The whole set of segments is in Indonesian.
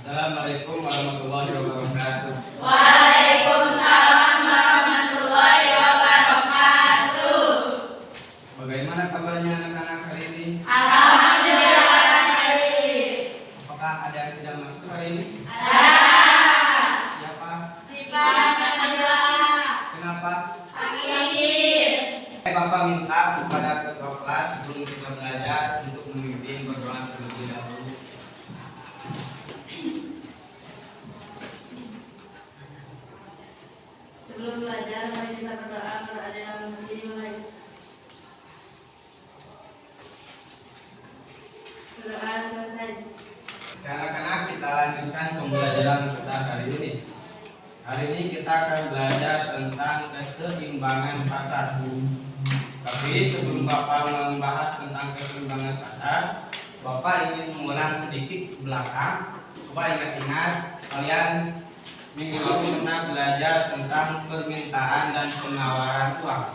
Assalamualaikum warahmatullahi wabarakatuh. Waalaikumsalam warahmatullahi wabarakatuh. Bagaimana kabarnya anak-anak hari ini? Alhamdulillah baik. Apakah ada yang tidak masuk hari ini? Ada. Siapa? Sifat Nabila. Kenapa? Sakit. Bapak minta kepada ketua kelas sebelum kita belajar untuk memimpin berdoa terlebih dahulu. Sebelum belajar, mari kita berdoa kepada yang berdiri mulai. Berdoa selesai. Anak-anak, kita lanjutkan pembelajaran kita hari ini. Hari ini kita akan belajar tentang keseimbangan pasar. Tapi sebelum Bapak membahas tentang keseimbangan pasar, Bapak ingin mengulang sedikit ke belakang. Coba ingat-ingat, kalian minggu lalu pernah belajar tentang permintaan dan penawaran uang.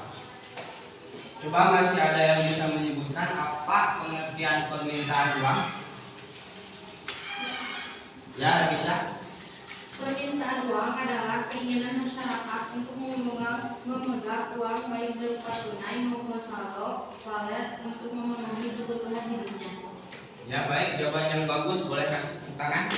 Coba masih ada yang bisa menyebutkan apa pengertian permintaan uang? Ya, bisa. Permintaan uang adalah keinginan masyarakat untuk memegang uang baik berupa tunai maupun saldo, walet untuk memenuhi kebutuhan hidupnya. Ya, baik, jawaban yang bagus, boleh kasih tepuk tangan.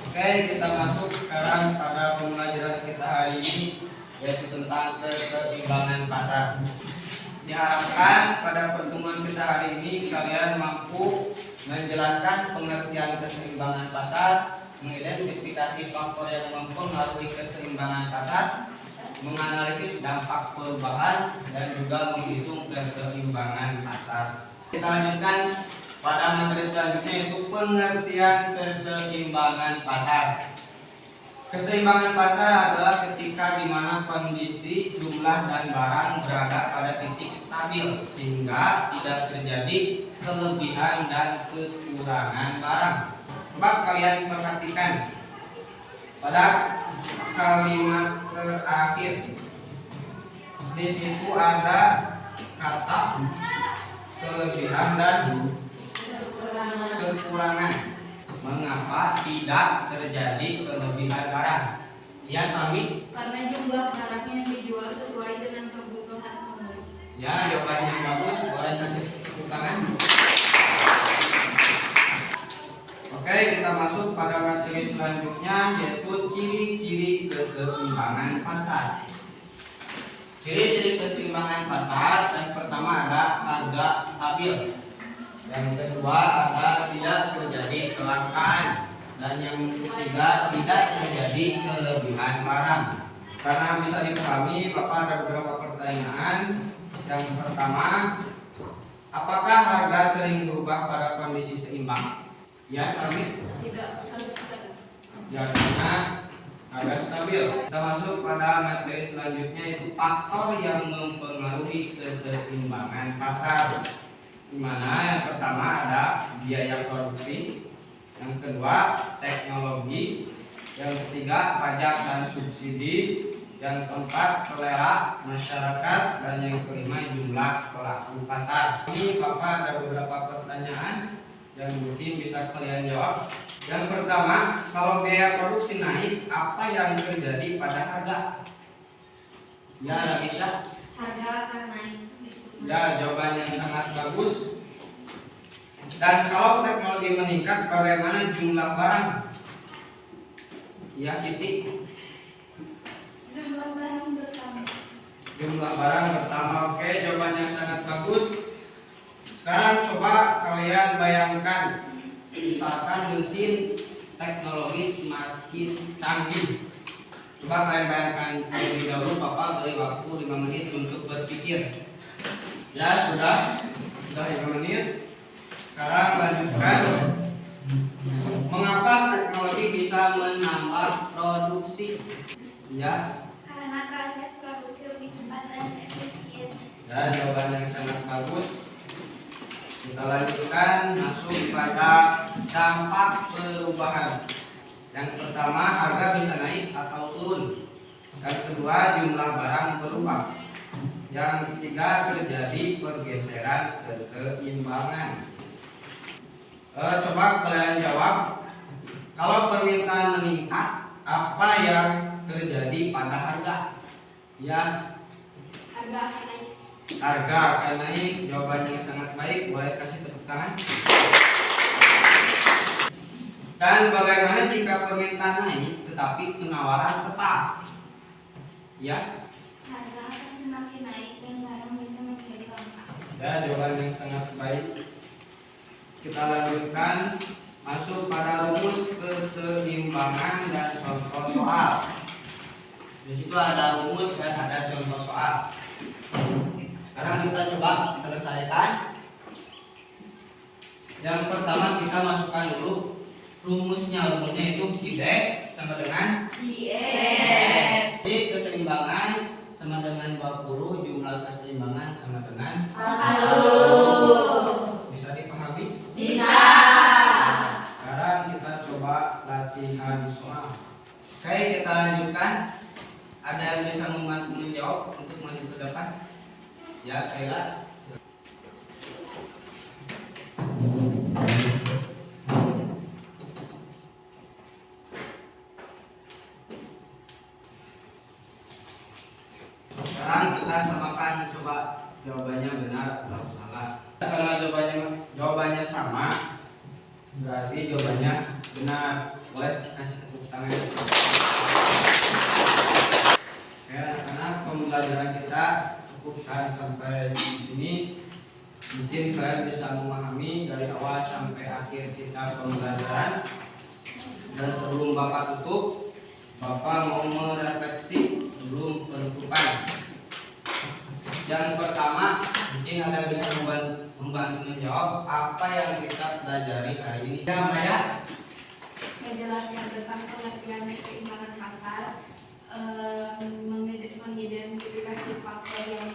Oke, kita masuk sekarang pada pembelajaran kita hari ini, yaitu tentang keseimbangan pasar. Diharapkan pada pertemuan kita hari ini kalian mampu menjelaskan pengertian keseimbangan pasar, mengidentifikasi faktor yang mempengaruhi keseimbangan pasar, menganalisis dampak perubahan, dan juga menghitung keseimbangan pasar. Kita lanjutkan pada materi selanjutnya, yaitu pengertian keseimbangan pasar. Keseimbangan pasar adalah ketika di mana kondisi jumlah dan barang berada pada titik stabil sehingga tidak terjadi kelebihan dan kekurangan barang. Coba kalian perhatikan pada kalimat terakhir. Di situ ada kata kelebihan dan kekurangan. Mengapa tidak terjadi kelebihan barang? Ya, Sami? Karena jumlah barang yang dijual sesuai dengan kebutuhan pembeli. Ya, jawabannya yang bagus. Boleh kasih tepuk tangan. Oke, kita masuk pada materi selanjutnya, yaitu ciri-ciri keseimbangan pasar. Ciri-ciri keseimbangan pasar yang pertama ada harga stabil. Yang kedua ada tidak terjadi kelangkaan, dan yang ketiga tidak terjadi kelebihan barang. Karena bisa dipahami, Bapak ada beberapa pertanyaan. Yang pertama, apakah harga sering berubah pada kondisi seimbang? Ya, Sami? Tidak harus stabil. Jawabannya harga stabil. Kita masuk pada materi selanjutnya, yaitu faktor yang mempengaruhi keseimbangan pasar. Di mana yang pertama ada biaya produksi, yang kedua teknologi, yang ketiga pajak dan subsidi, yang keempat selera masyarakat, dan yang kelima jumlah pelaku pasar. Ini Bapak ada beberapa pertanyaan yang mungkin bisa kalian jawab. Yang pertama, kalau biaya produksi naik, apa yang terjadi pada harga? Ya, Raisa? Harga akan naik. Ya, jawaban yang sangat bagus. Dan kalau teknologi meningkat, bagaimana jumlah barang? Ya, Siti. Jumlah barang bertambah. Jumlah barang bertambah. Oke, jawabannya sangat bagus. Sekarang coba kalian bayangkan, misalkan mesin teknologi semakin canggih. Coba kalian bayangkan, lebih dahulu Bapak beri waktu 5 menit untuk berpikir. Ya, sudah 5 menit. Sekarang lanjutkan. Mengapa teknologi bisa menambah produksi? Ya. Karena proses produksi lebih cepat dan efisien. Ya, jawaban yang sangat bagus. Kita lanjutkan, masuk pada dampak perubahan. Yang pertama, harga bisa naik atau turun. Yang kedua, jumlah barang berubah. Yang ketiga, terjadi pergeseran keseimbangan. Coba kalian jawab. Kalau permintaan meningkat, apa yang terjadi pada harga? Ya, Harga akan naik. harga akan naik. Jawabannya sangat baik. Boleh kasih tepuk tangan. Dan bagaimana jika permintaan naik tetapi penawaran tetap? Ya, Harga akan semakin naik dan barang bisa menjadi langka. ya, jawaban yang sangat baik. Kita lanjutkan masuk pada rumus keseimbangan dan contoh soal. Di situ ada rumus dan ada contoh soal. Sekarang kita coba selesaikan. Yang pertama kita masukkan dulu rumusnya. Rumusnya itu Q sama dengan Yes. Jadi keseimbangan sama dengan 20, jumlah keseimbangan sama dengan 40. bisa dipahami? Bisa. Sekarang kita coba latihan soal. Oke, kita lanjutkan. Ada yang bisa membantu menjawab untuk maju ke depan? Ya, Kayla. Sekarang kita samakan, coba jawabannya benar atau salah. Karena jawabannya sama, berarti jawabannya benar. Boleh kasih tepuk tangan. Ya, karena pembelajaran kita cukupkan sampai di sini. Mungkin kalian bisa memahami dari awal sampai akhir kita pembelajaran. Dan sebelum Bapak tutup, Bapak mau merefleksi sebelum penutupan. Yang pertama, mungkin ada yang bisa membantu menjawab apa yang kita pelajari hari ini. Ya, Maya. Menjelaskan tentang pengertian keseimbangan pasar, mengidentifikasi faktor yang